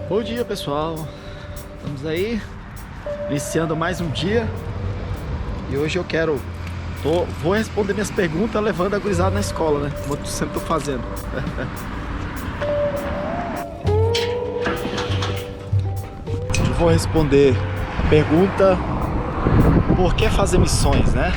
Bom dia, pessoal. Estamos aí iniciando mais um dia. E hoje vou responder minhas perguntas levando a gurizada na escola, né? Como eu sempre tô fazendo. Hoje eu vou responder a pergunta: por que fazer missões, né?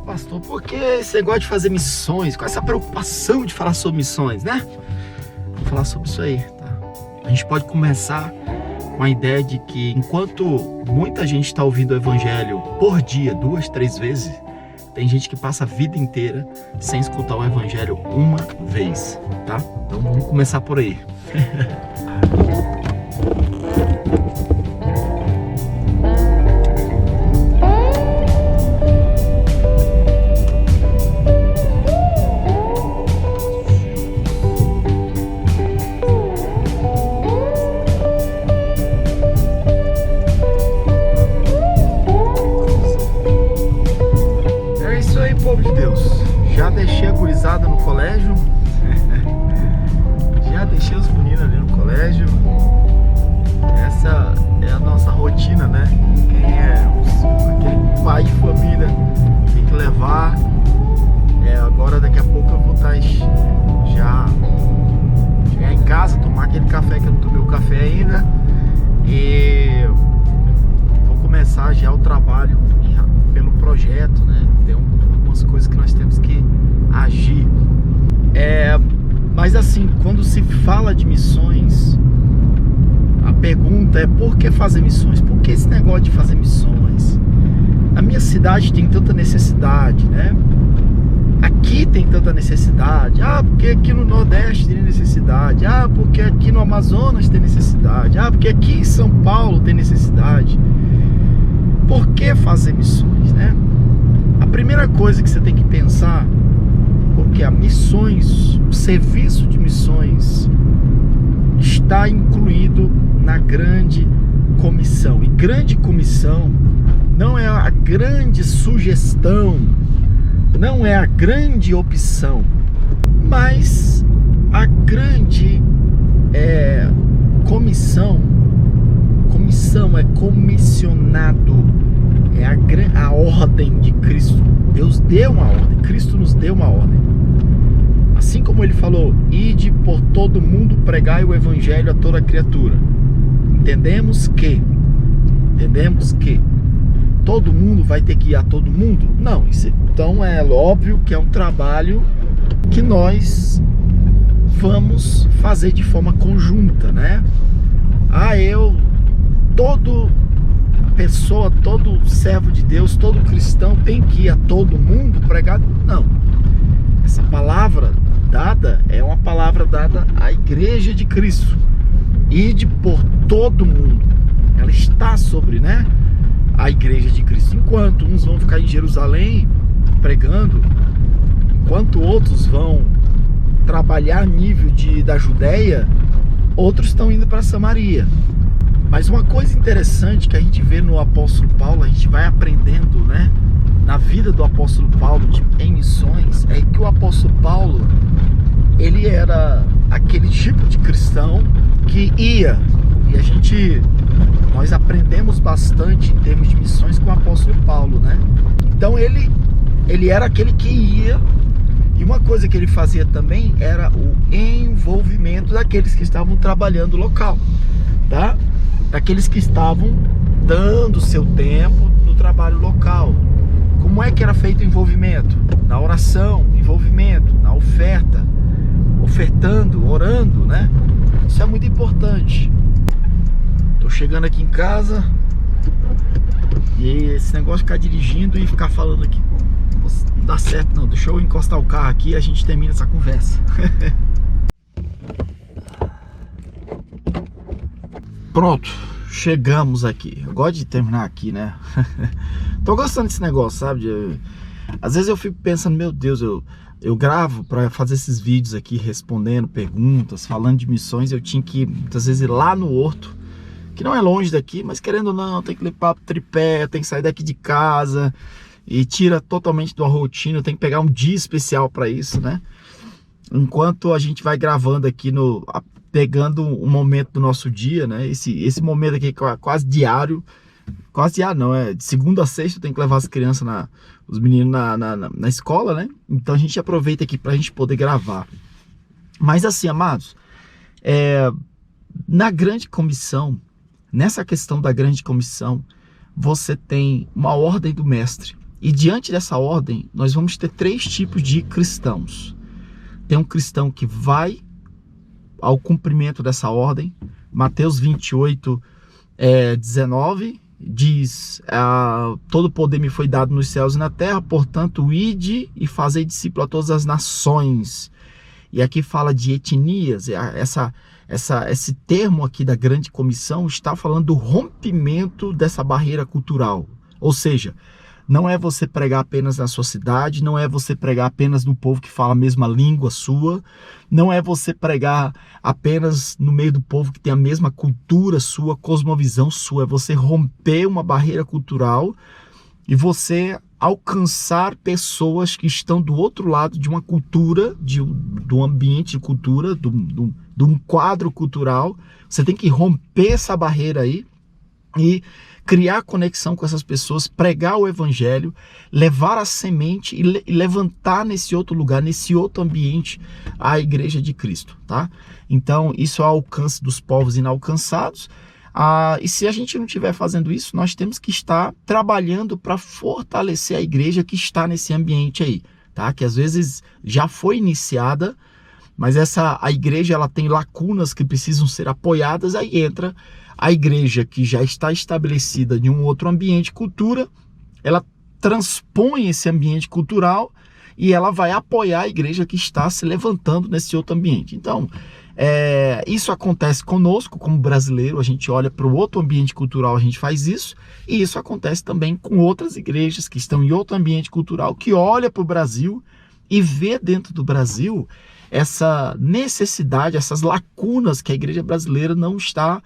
Pastor, por que esse negócio de fazer missões? Qual essa preocupação de falar sobre missões, né? Vou falar sobre isso aí, tá? A gente pode começar com a ideia de que enquanto muita gente está ouvindo o evangelho por dia, 2, 3 vezes, tem gente que passa a vida inteira sem escutar o evangelho uma vez, tá? Então vamos começar por aí. Povo de Deus, já deixei a gurizada no colégio, já deixei os meninos ali no colégio. Essa é a nossa rotina, né? Quem é aquele pai de família tem que levar. Agora daqui a pouco eu vou estar já chegar em casa, tomar aquele café que eu não tomei o café ainda e vou começar já o trabalho pelo projeto, né? Tem algumas coisas que nós temos que agir. Mas assim, quando se fala de missões, a pergunta é: por que fazer missões? Por que esse negócio de fazer missões? Na minha cidade tem tanta necessidade, né? Aqui tem tanta necessidade. Porque aqui no Nordeste tem necessidade. Porque aqui no Amazonas tem necessidade. Porque aqui em São Paulo tem necessidade. Por que fazer missões, né? A primeira coisa que você tem que pensar, porque a missões, o serviço de missões está incluído na grande comissão. E grande comissão não é a grande sugestão, não é a grande opção, mas a grande comissão é comissionado. É a ordem de Cristo. Deus deu uma ordem, Cristo nos deu uma ordem. Assim como ele falou: ide por todo mundo, pregai o evangelho a toda criatura. Entendemos que todo mundo vai ter que ir a todo mundo? Não, então é óbvio que é um trabalho que nós vamos fazer de forma conjunta, né? Todo servo de Deus, todo cristão tem que ir a todo mundo pregar? Não. Essa palavra dada é uma palavra dada à igreja de Cristo. Ide por todo mundo. Ela está sobre, né, a igreja de Cristo. Enquanto uns vão ficar em Jerusalém pregando, enquanto outros vão trabalhar a nível da Judéia, outros estão indo para Samaria. Mas uma coisa interessante que a gente vê no apóstolo Paulo, a gente vai aprendendo, né, na vida do apóstolo Paulo em missões, é que o apóstolo Paulo, ele era aquele tipo de cristão que ia, e nós aprendemos bastante em termos de missões com o apóstolo Paulo, né? Então ele era aquele que ia, e uma coisa que ele fazia também era o envolvimento daqueles que estavam trabalhando local, tá? Daqueles que estavam dando seu tempo no trabalho local. Como é que era feito o envolvimento? Na oração, envolvimento, na oferta, ofertando, orando, né? Isso é muito importante. Tô chegando aqui em casa e esse negócio de ficar dirigindo e ficar falando aqui não dá certo não. Deixa eu encostar o carro aqui e a gente termina essa conversa. Pronto, chegamos aqui. Eu gosto de terminar aqui, né? Tô gostando desse negócio, sabe? Às vezes eu fico pensando: meu Deus, eu gravo para fazer esses vídeos aqui respondendo perguntas, falando de missões. Eu tinha que muitas vezes ir lá no Horto, que não é longe daqui, mas querendo ou não, tem que limpar o tripé, tem que sair daqui de casa. e tira totalmente da rotina. Eu tenho que pegar um dia especial para isso, né? Enquanto a gente vai gravando aqui, pegando um momento do nosso dia, né? Esse momento aqui é quase diário. Quase diário não, é de segunda a sexta eu tenho que levar as crianças, os meninos na escola, né? Então a gente aproveita aqui pra gente poder gravar. Mas assim, amados, na grande comissão, nessa questão da grande comissão, você tem uma ordem do mestre. E diante dessa ordem, nós vamos ter 3 tipos de cristãos. Tem um cristão que vai ao cumprimento dessa ordem. Mateus 28, 19 diz: todo poder me foi dado nos céus e na terra, portanto ide e fazei discípulo a todas as nações. E aqui fala de etnias. Esse termo aqui da grande comissão está falando do rompimento dessa barreira cultural. Ou seja, não é você pregar apenas na sua cidade, não é você pregar apenas no povo que fala a mesma língua sua, não é você pregar apenas no meio do povo que tem a mesma cultura sua, cosmovisão sua, é você romper uma barreira cultural e você alcançar pessoas que estão do outro lado de uma cultura, do ambiente de cultura, de um quadro cultural. Você tem que romper essa barreira aí e criar conexão com essas pessoas, pregar o evangelho, levar a semente e levantar nesse outro lugar, nesse outro ambiente, a igreja de Cristo, tá? Então, isso é o alcance dos povos inalcançados. E se a gente não estiver fazendo isso, nós temos que estar trabalhando para fortalecer a igreja que está nesse ambiente aí, tá? Que às vezes já foi iniciada, mas a igreja ela tem lacunas que precisam ser apoiadas. Aí entra a igreja que já está estabelecida em um outro ambiente, cultura, ela transpõe esse ambiente cultural e ela vai apoiar a igreja que está se levantando nesse outro ambiente. Então, isso acontece conosco como brasileiro, a gente olha para o outro ambiente cultural, a gente faz isso, e isso acontece também com outras igrejas que estão em outro ambiente cultural, que olha para o Brasil e vê dentro do Brasil essa necessidade, essas lacunas que a igreja brasileira não está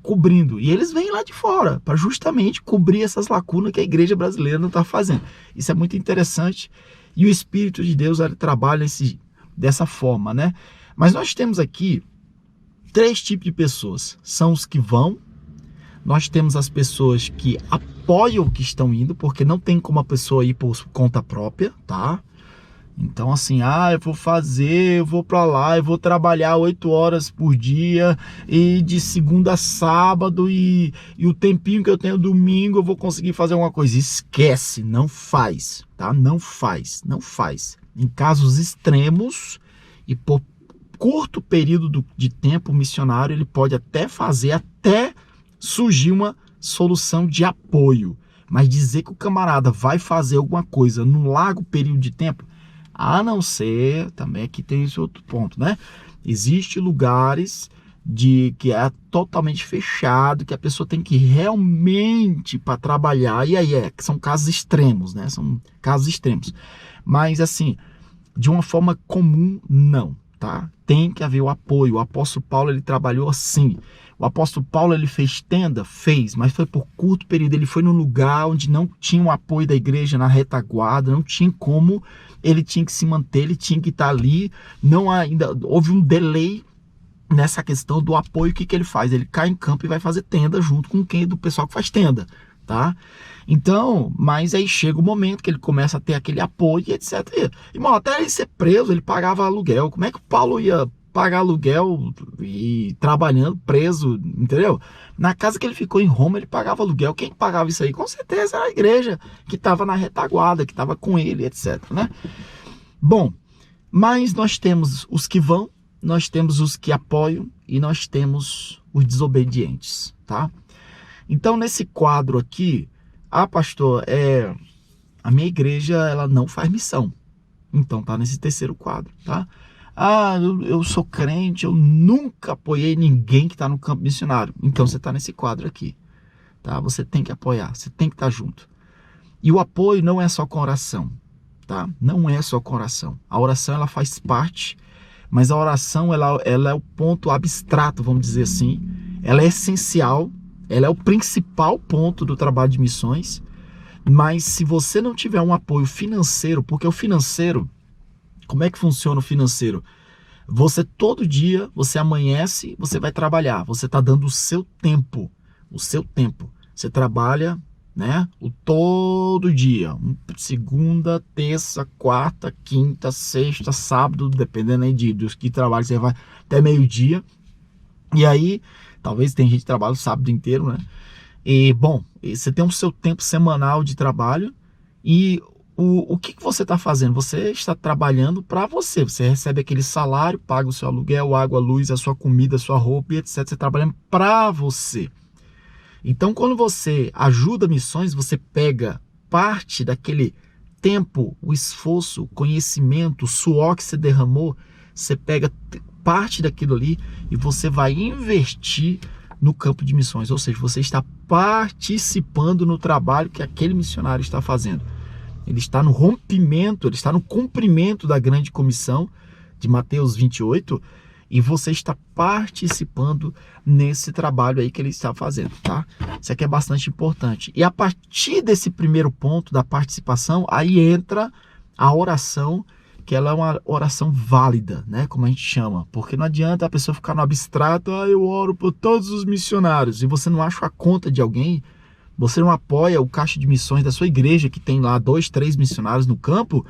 cobrindo. E eles vêm lá de fora para justamente cobrir essas lacunas que a igreja brasileira não está fazendo. Isso é muito interessante e o Espírito de Deus ele trabalha dessa forma, né? Mas nós temos aqui 3 tipos de pessoas. São os que vão, nós temos as pessoas que apoiam o que estão indo, porque não tem como a pessoa ir por conta própria, tá? Então assim, eu vou para lá, eu vou trabalhar 8 horas por dia e de segunda a sábado e o tempinho que eu tenho domingo eu vou conseguir fazer alguma coisa. Esquece, não faz, tá? Não faz. Em casos extremos e por curto período de tempo, o missionário ele pode até surgir uma solução de apoio, mas dizer que o camarada vai fazer alguma coisa num largo período de tempo, a não ser, também aqui tem esse outro ponto, né? Existem lugares que é totalmente fechado, que a pessoa tem que ir realmente para trabalhar, e aí que são casos extremos, né? São casos extremos. Mas assim, de uma forma comum, não, tá? Tem que haver o apoio. O apóstolo Paulo, ele trabalhou assim. O apóstolo Paulo, ele fez tenda? Fez, mas foi por curto período. Ele foi num lugar onde não tinha o apoio da igreja na retaguarda, não tinha como, ele tinha que se manter, ele tinha que estar ali. Houve um delay nessa questão do apoio. O que ele faz? Ele cai em campo e vai fazer tenda junto com do pessoal que faz tenda, tá? Então, mas aí chega o momento que ele começa a ter aquele apoio, etc. Irmão, até ele ser preso, ele pagava aluguel. Como é que o Paulo ia pagar aluguel e trabalhando preso, entendeu? Na casa que ele ficou em Roma, ele pagava aluguel. Quem pagava isso aí? Com certeza era a igreja que estava na retaguarda, que estava com ele, etc, né? Bom, mas nós temos os que vão, nós temos os que apoiam e nós temos os desobedientes, tá? Então, nesse quadro aqui, pastor, a minha igreja, ela não faz missão. Então, tá nesse terceiro quadro, tá? Eu sou crente, eu nunca apoiei ninguém que está no campo missionário. Então, você está nesse quadro aqui, tá? Você tem que apoiar, você tem que estar junto. E o apoio não é só com oração, tá? Não é só com oração. A oração, ela faz parte, mas a oração, ela é o ponto abstrato, vamos dizer assim. Ela é essencial, ela é o principal ponto do trabalho de missões, Mas se você não tiver um apoio financeiro, porque o financeiro, como é que funciona o financeiro? Você todo dia, você amanhece, você vai trabalhar, você está dando o seu tempo, Você trabalha, né, o todo dia, segunda, terça, quarta, quinta, sexta, sábado, dependendo aí dos que trabalho, você vai até meio-dia. E aí, talvez tem gente que trabalha o sábado inteiro, né? E, bom, você tem o seu tempo semanal de trabalho e o que você está fazendo? Você está trabalhando para você. Você recebe aquele salário, paga o seu aluguel, água, luz, a sua comida, a sua roupa, etc. Você está trabalhando para você. Então, quando você ajuda missões, você pega parte daquele tempo, o esforço, o conhecimento, o suor que você derramou, você pega parte daquilo ali e você vai investir no campo de missões, ou seja, você está participando no trabalho que aquele missionário está fazendo. Ele está no rompimento, ele está no cumprimento da grande comissão de Mateus 28 e você está participando nesse trabalho aí que ele está fazendo, tá? Isso aqui é bastante importante. E a partir desse primeiro ponto da participação, aí entra a oração, que ela é uma oração válida, né? Como a gente chama. Porque não adianta a pessoa ficar no abstrato, eu oro por todos os missionários, e você não acha a conta de alguém, você não apoia o caixa de missões da sua igreja, que tem lá 2, 3 missionários no campo,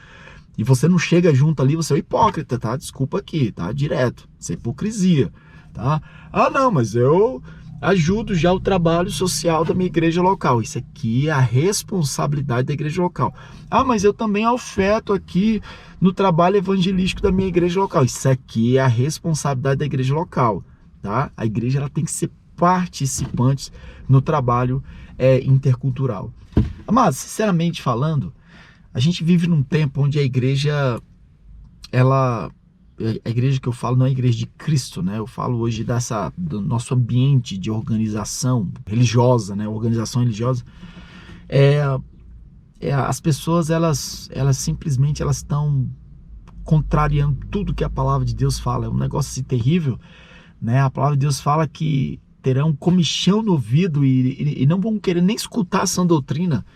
e você não chega junto ali, você é um hipócrita, tá? Desculpa aqui, tá? Direto. Isso é hipocrisia, tá? Ah, não, mas eu ajudo já o trabalho social da minha igreja local. Isso aqui é a responsabilidade da igreja local. Ah, mas eu também oferto aqui no trabalho evangelístico da minha igreja local. Isso aqui é a responsabilidade da igreja local, tá? A igreja ela tem que ser participante no trabalho intercultural. Mas, sinceramente falando, a gente vive num tempo onde a igreja, a igreja que eu falo não é a igreja de Cristo, né? Eu falo hoje do nosso ambiente de organização religiosa, né? Organização religiosa. As pessoas, elas simplesmente estão contrariando tudo que a palavra de Deus fala. É um negócio assim, terrível, né? A palavra de Deus fala que terão comichão no ouvido e não vão querer nem escutar a sã doutrina.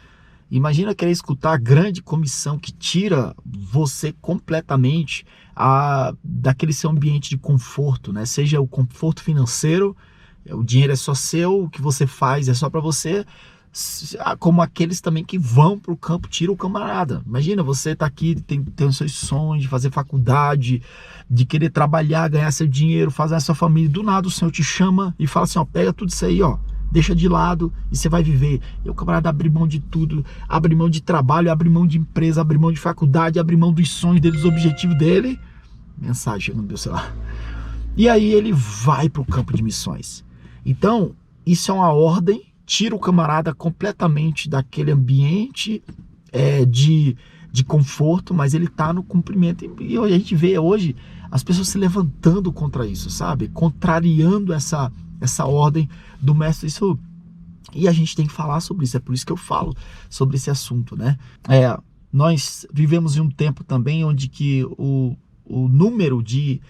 Imagina querer escutar a grande comissão que tira você completamente daquele seu ambiente de conforto, né? Seja o conforto financeiro, o dinheiro é só seu, o que você faz é só para você, como aqueles também que vão para o campo, tira o camarada. Imagina, você tá aqui, tem os seus sonhos de fazer faculdade, de querer trabalhar, ganhar seu dinheiro, fazer a sua família, do nada o Senhor te chama e fala assim, ó, pega tudo isso aí, ó, deixa de lado e você vai viver. E o camarada abre mão de tudo, abre mão de trabalho, abre mão de empresa, abre mão de faculdade, abre mão dos sonhos dele, dos objetivos dele. Mensagem chegando no meu celular. E aí ele vai para o campo de missões. Então, isso é uma ordem, tira o camarada completamente daquele ambiente de conforto, mas ele está no cumprimento. E a gente vê hoje as pessoas se levantando contra isso, sabe? Contrariando essa ordem do mestre. Isso, e a gente tem que falar sobre isso, é por isso que eu falo sobre esse assunto, né? Nós vivemos em um tempo também onde que o número de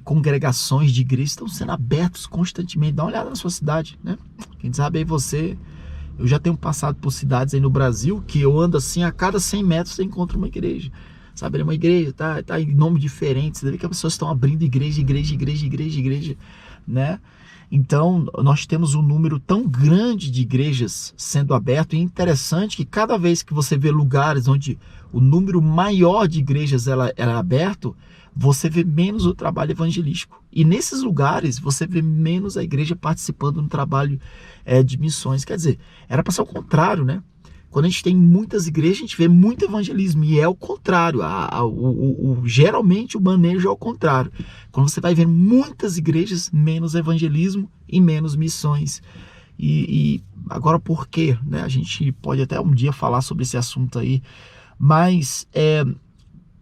congregações de igrejas estão sendo abertos constantemente. Dá uma olhada na sua cidade, né? Quem sabe aí eu já tenho passado por cidades aí no Brasil que eu ando assim, a cada 100 metros você encontra uma igreja, sabe? É uma igreja, tá em nome diferente, você vê que as pessoas estão abrindo igreja, né? Então, nós temos um número tão grande de igrejas sendo aberto, e é interessante que cada vez que você vê lugares onde o número maior de igrejas é aberto, você vê menos o trabalho evangelístico. E nesses lugares, você vê menos a igreja participando no trabalho de missões. Quer dizer, era para ser o contrário, né? Quando a gente tem muitas igrejas, a gente vê muito evangelismo, e é o contrário. Geralmente o manejo é o contrário. Quando você vai ver muitas igrejas, menos evangelismo e menos missões. E agora por quê? Né? A gente pode até um dia falar sobre esse assunto aí, mas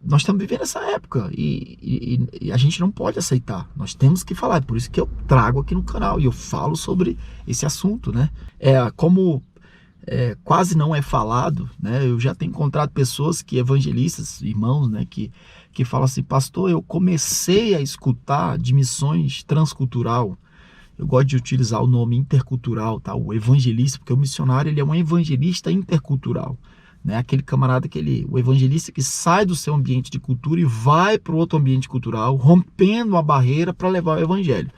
nós estamos vivendo essa época e a gente não pode aceitar. Nós temos que falar, é por isso que eu trago aqui no canal e eu falo sobre esse assunto, né? Como quase não é falado, né? Eu já tenho encontrado pessoas evangelistas, irmãos, né? Que falam assim, pastor, eu comecei a escutar de missões transcultural, eu gosto de utilizar o nome intercultural, tá? O evangelista, porque o missionário ele é um evangelista intercultural, né? Aquele camarada o evangelista que sai do seu ambiente de cultura e vai para o outro ambiente cultural, rompendo a barreira para levar o evangelho,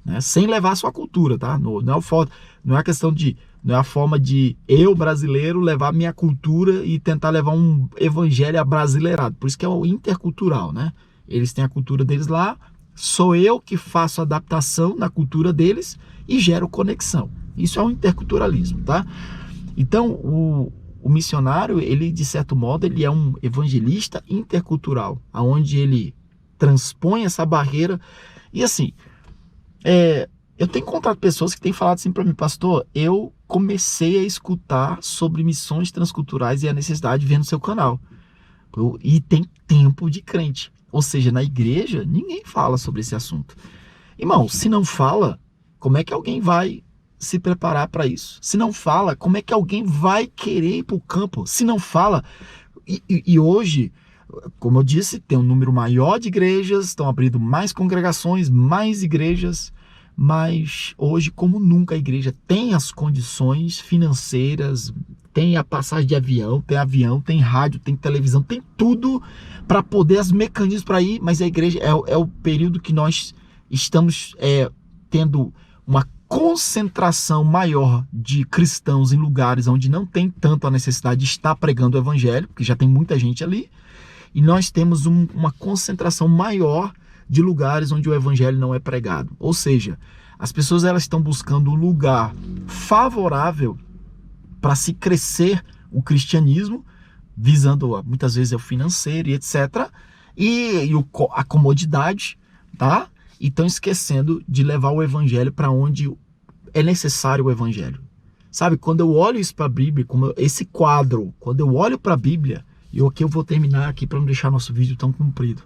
né? Sem levar a sua cultura, tá? Não é a questão de, não é a forma de eu, brasileiro, levar a minha cultura e tentar levar um evangelho abrasileirado. Por isso que é o intercultural, né? Eles têm a cultura deles lá, sou eu que faço adaptação na cultura deles e gero conexão. Isso é o interculturalismo, tá? Então, o missionário, ele, de certo modo, ele é um evangelista intercultural, onde ele transpõe essa barreira. E assim, eu tenho encontrado pessoas que têm falado assim para mim, pastor, eu comecei a escutar sobre missões transculturais e a necessidade de ver no seu canal. E tem tempo de crente. Ou seja, na igreja, ninguém fala sobre esse assunto. Irmão, se não fala, como é que alguém vai se preparar para isso? Se não fala, como é que alguém vai querer ir para o campo? Se não fala, e hoje, como eu disse, tem um número maior de igrejas, estão abrindo mais congregações, mais igrejas, mas hoje, como nunca, a igreja tem as condições financeiras, tem a passagem de avião, tem rádio, tem televisão, tem tudo para poder, os mecanismos para ir, mas a igreja é o período que nós estamos tendo uma concentração maior de cristãos em lugares onde não tem tanto a necessidade de estar pregando o evangelho, porque já tem muita gente ali, e nós temos uma concentração maior de lugares onde o evangelho não é pregado. Ou seja, as pessoas elas estão buscando um lugar favorável para se crescer o cristianismo, visando muitas vezes o financeiro e etc. E a comodidade, tá? E estão esquecendo de levar o evangelho para onde é necessário o evangelho. Sabe, quando eu olho isso para a Bíblia, esse quadro, quando eu olho para a Bíblia, e aqui eu vou terminar aqui para não deixar nosso vídeo tão comprido.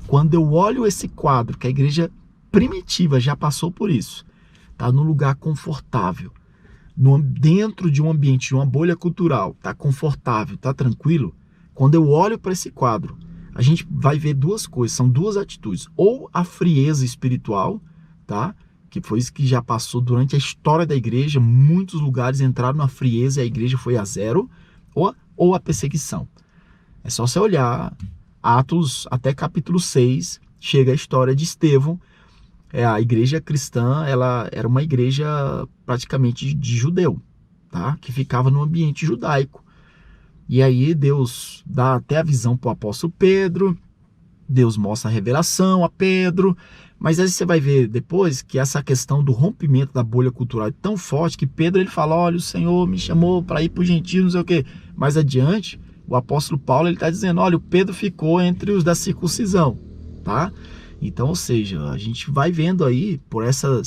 Quando eu olho esse quadro, que a igreja primitiva já passou por isso, tá num lugar confortável, dentro de um ambiente, de uma bolha cultural, tá confortável, tá tranquilo. Quando eu olho para esse quadro, a gente vai ver duas coisas, são duas atitudes. Ou a frieza espiritual, tá? Que foi isso que já passou durante a história da igreja, muitos lugares entraram na frieza e a igreja foi a zero, ou a perseguição. É só você olhar Atos até capítulo 6, chega a história de Estevão. A igreja cristã, ela era uma igreja praticamente de judeu, tá? Que ficava no ambiente judaico. E aí Deus dá até a visão para o apóstolo Pedro, Deus mostra a revelação a Pedro, mas aí você vai ver depois que essa questão do rompimento da bolha cultural é tão forte que Pedro ele fala, olha, o Senhor me chamou para ir para o gentio, não sei o quê. Mais adiante, o apóstolo Paulo está dizendo, olha, o Pedro ficou entre os da circuncisão, tá? Então, ou seja, a gente vai vendo aí por essa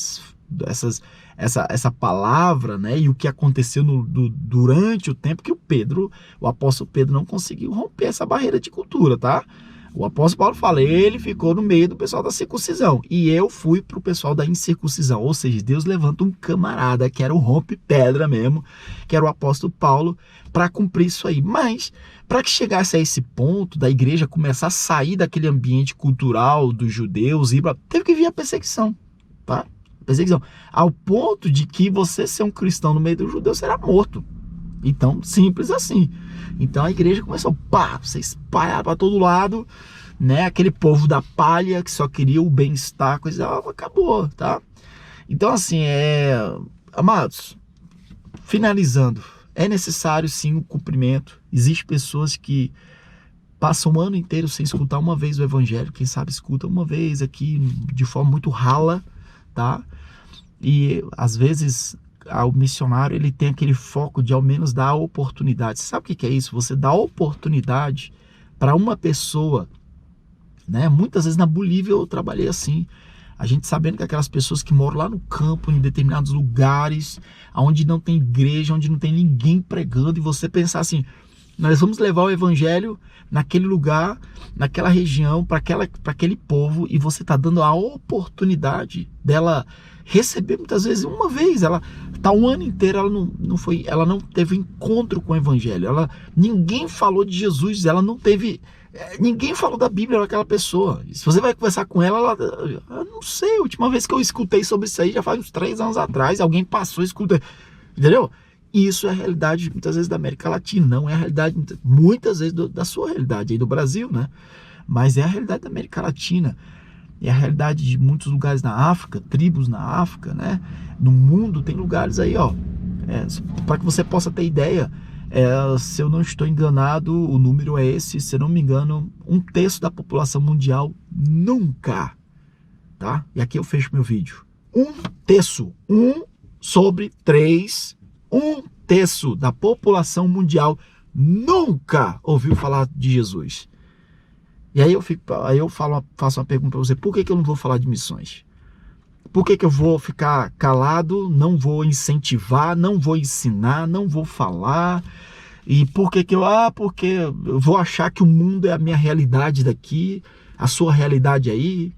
palavra, né, e o que aconteceu durante o tempo que o apóstolo Pedro não conseguiu romper essa barreira de cultura, tá? O apóstolo Paulo fala, ele ficou no meio do pessoal da circuncisão e eu fui pro pessoal da incircuncisão, ou seja, Deus levanta um camarada que era o rompe-pedra mesmo, que era o apóstolo Paulo, para cumprir isso aí. Mas, para que chegasse a esse ponto da igreja começar a sair daquele ambiente cultural dos judeus, teve que vir a perseguição, tá? Perseguição, ao ponto de que você ser um cristão no meio dos judeus será morto. Então, simples assim. Então a igreja começou a ser espalhada para todo lado, né? Aquele povo da palha que só queria o bem-estar, coisa acabou, tá? Então assim, amados, finalizando, é necessário sim o cumprimento. Existem pessoas que passam o ano inteiro sem escutar uma vez o evangelho, quem sabe escuta uma vez aqui de forma muito rala, tá? E às vezes o missionário ele tem aquele foco de ao menos dar oportunidade. Você sabe o que é isso? Você dá oportunidade para uma pessoa, né? Muitas vezes na Bolívia eu trabalhei assim, a gente sabendo que aquelas pessoas que moram lá no campo, em determinados lugares, onde não tem igreja, onde não tem ninguém pregando, e você pensar assim, nós vamos levar o evangelho naquele lugar, naquela região, para aquele povo, e você está dando a oportunidade dela receber muitas vezes uma vez. Ela está um ano inteiro, ela não teve encontro com o evangelho, ninguém falou de Jesus, ela não teve Ninguém falou da Bíblia naquela pessoa. E se você vai conversar com ela, eu não sei, a última vez que eu escutei sobre isso aí já faz uns 3 anos atrás, alguém passou, escuta, entendeu? E isso é a realidade muitas vezes da América Latina, não é a realidade muitas vezes da sua realidade aí do Brasil, né? Mas é a realidade da América Latina, é a realidade de muitos lugares na África, tribos na África, né? No mundo tem lugares aí, ó, para que você possa ter ideia. Se eu não estou enganado, o número é esse, se eu não me engano, 1/3 da população mundial nunca, tá? E aqui eu fecho meu vídeo. 1/3, 1/3, 1/3 da população mundial nunca ouviu falar de Jesus. E aí eu faço uma pergunta para você: por que eu não vou falar de missões? Por que eu vou ficar calado, não vou incentivar, não vou ensinar, não vou falar? E porque eu vou achar que o mundo é a minha realidade daqui, a sua realidade aí,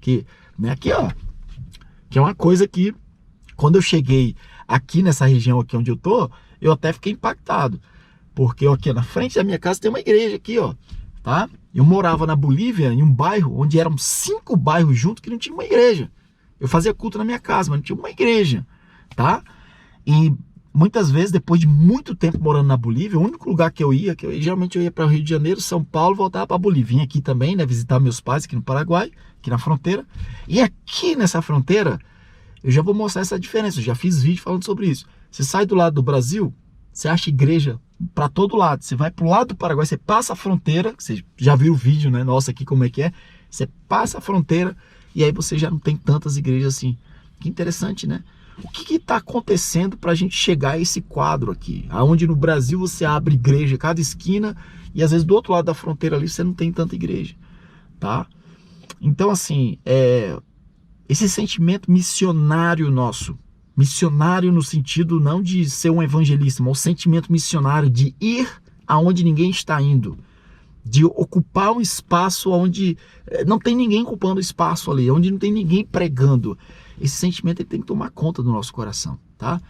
né, aqui, ó, que é uma coisa que, quando eu cheguei aqui nessa região aqui onde eu tô, eu até fiquei impactado, porque aqui na frente da minha casa tem uma igreja aqui, ó, tá? Eu morava na Bolívia, em um bairro onde eram 5 bairros juntos que não tinha uma igreja. Eu fazia culto na minha casa, mas não tinha uma igreja, tá? E muitas vezes, depois de muito tempo morando na Bolívia, o único lugar que eu ia geralmente eu ia para o Rio de Janeiro, São Paulo, voltava para a Bolívia. Vim aqui também, né, visitar meus pais aqui no Paraguai, aqui na fronteira. E aqui nessa fronteira, eu já vou mostrar essa diferença, eu já fiz vídeo falando sobre isso. Você sai do lado do Brasil, você acha igreja para todo lado. Você vai para o lado do Paraguai, você passa a fronteira, você já viu o vídeo, né, nossa, aqui como é que é. Você passa a fronteira, e aí você já não tem tantas igrejas assim. Que interessante, né? O que está acontecendo para a gente chegar a esse quadro aqui? Onde no Brasil você abre igreja a cada esquina e às vezes do outro lado da fronteira ali você não tem tanta igreja, tá? Então assim, esse sentimento missionário nosso, missionário no sentido não de ser um evangelista, mas o sentimento missionário de ir aonde ninguém está indo, de ocupar um espaço onde não tem ninguém ocupando espaço ali, onde não tem ninguém pregando. Esse sentimento ele tem que tomar conta do nosso coração, tá?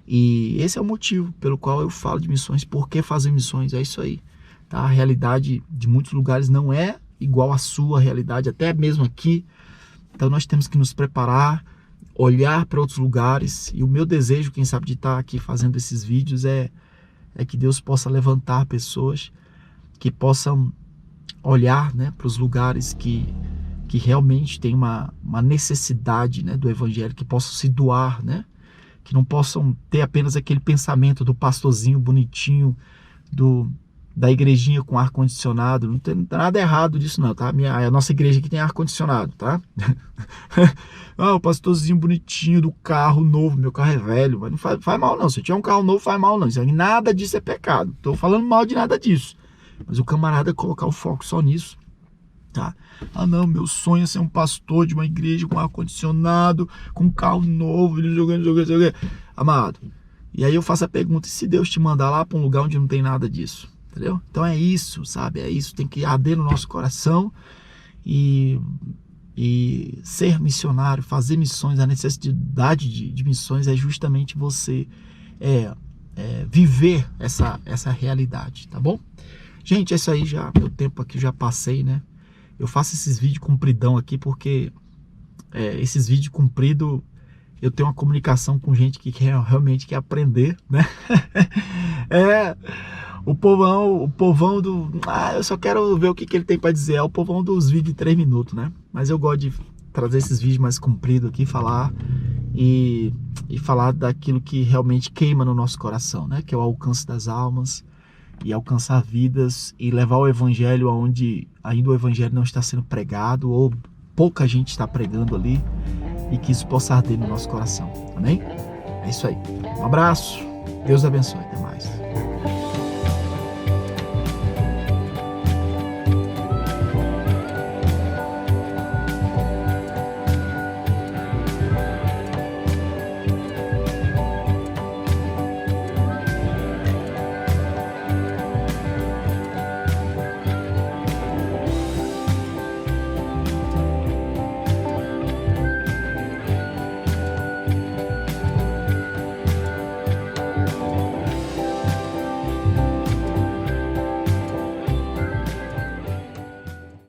E esse é o motivo pelo qual eu falo de missões. Por que fazer missões? É isso aí, tá? A realidade de muitos lugares não é igual à sua realidade, até mesmo aqui. Então nós temos que nos preparar, olhar para outros lugares. E o meu desejo, quem sabe, de estar aqui fazendo esses vídeos é que Deus possa levantar pessoas que possam olhar, né, para os lugares que realmente tem uma necessidade, né, do evangelho, que possam se doar, né, que não possam ter apenas aquele pensamento do pastorzinho bonitinho, da igrejinha com ar-condicionado. Não tem nada errado disso não, tá? A nossa igreja aqui tem ar-condicionado, tá? O pastorzinho bonitinho do carro novo, meu carro é velho, mas não faz mal não. Se tiver um carro novo, faz mal não. Nada disso é pecado. Tô falando mal de nada disso. Mas o camarada colocar o foco só nisso, tá? Não, meu sonho é ser um pastor de uma igreja com ar-condicionado, com um carro novo, jogando. Amado, e aí eu faço a pergunta: e se Deus te mandar lá para um lugar onde não tem nada disso? Entendeu? Então é isso, sabe? É isso, tem que arder no nosso coração e ser missionário, fazer missões. A necessidade de missões é justamente você viver essa realidade, tá bom? Gente, é isso aí, já meu tempo aqui já passei, né? Eu faço esses vídeos compridão aqui porque esses vídeos compridos eu tenho uma comunicação com gente que realmente quer aprender, né? O povão do... eu só quero ver o que ele tem para dizer. É o povão dos vídeos de 3 minutos, né? Mas eu gosto de trazer esses vídeos mais compridos aqui, falar e falar daquilo que realmente queima no nosso coração, né? Que é o alcance das almas e alcançar vidas e levar o evangelho aonde ainda o evangelho não está sendo pregado ou pouca gente está pregando ali, e que isso possa arder no nosso coração, amém? É isso aí, um abraço, Deus abençoe, até mais.